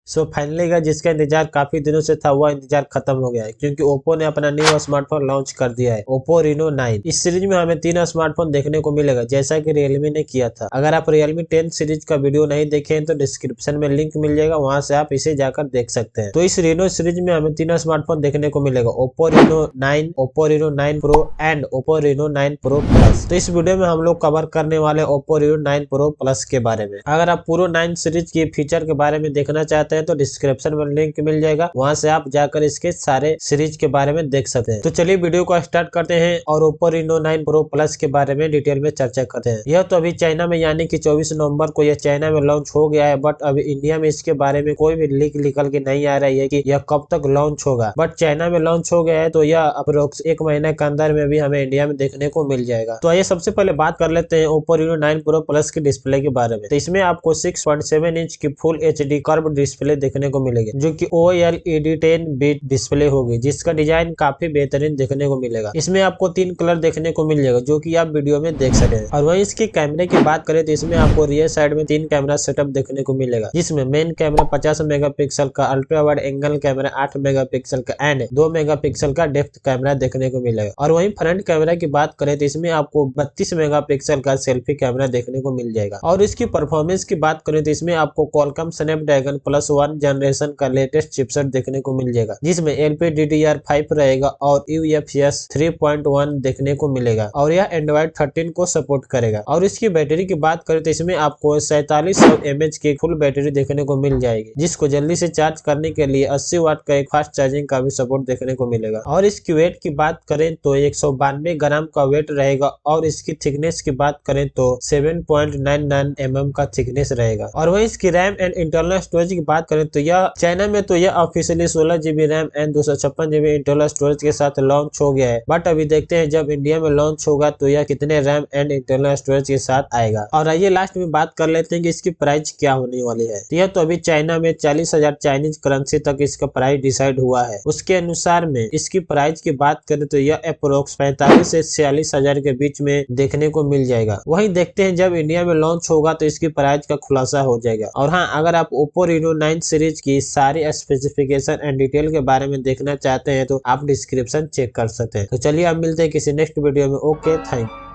So finally guys जिसका इंतजार काफी दिनों से था वह इंतजार खत्म हो गया है, क्योंकि ओप्पो ने अपना न्यू स्मार्टफोन लॉन्च कर दिया है, ओप्पो Reno 9। इस सीरीज में हमें 3 स्मार्टफोन देखने को मिलेगा, जैसा कि रियलमी ने किया था। अगर आप रियलमी 10 सीरीज का वीडियो नहीं देखे हैं तो डिस्क्रिप्शन में लिंक मिल जाएगा, वहां से आप इसे जाकर देख सकते हैं। तो इस Reno सीरीज में हमें 3 स्मार्टफोन देखने को मिलेगा, Oppo Reno 9, Oppo Reno 9 Pro and Oppo Reno 9 Pro Plus। तो इस वीडियो में हम लोग कवर करने वाले ओप्पो Reno 9 Pro Plus के बारे में। अगर आप पूरा 9 सीरीज की फीचर के बारे में देखना चाहते हैं तो डिस्क्रिप्शन में लिंक मिल जाएगा, वहां से आप जाकर इसके सारे सीरीज के बारे में देख सकते हैं। तो चलिए वीडियो को स्टार्ट करते हैं और ओप्पो Reno 9 Pro Plus के बारे में डिटेल में चर्चा करते हैं। यह तो अभी चाइना में यानी कि 24 नवंबर को यह चाइना में लॉन्च हो गया है, बट अभी इंडिया में इसके बारे में कोई भी लीक निकल के नहीं आ रही है कि यह कब तक लॉन्च होगा। बट चाइना में लॉन्च हो गया है तो यह अप्रोक्स 1 महीने के अंदर में भी हमें इंडिया में देखने को मिल जाएगा। तो आइए सबसे पहले बात कर लेते हैं ओप्पो Reno 9 Pro Plus की डिस्प्ले के बारे में। तो इसमें आपको 6.7 इंच की फुल HD कर्व डिस्प्ले देखने को मिलेगी, जो कि OLED 10 बिट डिस्प्ले होगी, जिसका डिजाइन काफी बेहतरीन देखने को मिलेगा। इसमें आपको 3 कलर देखने को मिल जाएगा, जो कि आप वीडियो में देख सकते हैं। और वहीं इसके कैमरे की बात करें तो इसमें आपको रियर साइड में 3 कैमरा सेटअप देखने को मिलेगा, जिसमें मेन कैमरा 50 मेगापिक्सल का, ultra wide angle camera 8 megapixel का एंड 2 मेगापिक्सल का डेप्थ कैमरा देखने को मिलेगा। और वहीं फ्रंट कैमरा की बात करें तो इसमें आपको 32 मेगापिक्सल का सेल्फी कैमरा देखने को मिल जाएगा। और इसकी परफॉर्मेंस की बात करें तो इसमें आपको Qualcomm Snapdragon Plus 1 जनरेशन का लेटेस्ट चिपसेट देखने को मिल जाएगा, जिसमें LPDDR5 रहेगा और UFS 3.1 देखने को मिलेगा, और यह Android 13 को सपोर्ट करेगा। और इसकी बैटरी की बात करें तो इसमें आपको 4700 mAh की फुल बैटरी देखने को मिल जाएगी, जिसको जल्दी से चार्ज करने के लिए 80 वाट का एक फास्ट चार्जिंग का भी सपोर्ट देखने को मिलेगा। और इसकी वेट की बात करें तो 192 ग्राम का वेट रहेगा, और इसकी थिकनेस की बात करें तो 7.99 mm का थिकनेस रहेगा। और वहीं इसकी रैम एंड इंटरनल स्टोरेज की बात करें तो यह चाइना में तो यह officially 16GB RAM and 256GB internal storage के साथ लॉन्च हो गया है। बट अभी देखते हैं जब इंडिया में लॉन्च होगा तो यह कितने रैम एंड इंटरनल स्टोरेज के साथ आएगा। और आइए लास्ट में बात कर लेते हैं कि इसकी प्राइस क्या होने वाली है। तो यह तो अभी चाइना में 40,000 चाइनीज करेंसी तक इसका प्राइस डिसाइड हुआ है। उसके अनुसार में इसकी प्राइस की बात करें तो यह अप्रोक्स 45 से 46,000 के बीच में देखने को मिल जाएगा। वहीं देखते हैं जब इंडिया में लॉन्च होगा तो इसकी प्राइस का खुलासा हो जाएगा। और हाँ, अगर आप ओप्पो Reno 9 सीरीज की सारी स्पेसिफिकेशन एंड डिटेल के बारे में देखना चाहते हैं तो आप डिस्क्रिप्शन चेक कर सकते हैं। तो चलिए अब मिलते हैं किसी नेक्स्ट वीडियो में। Okay, thank you.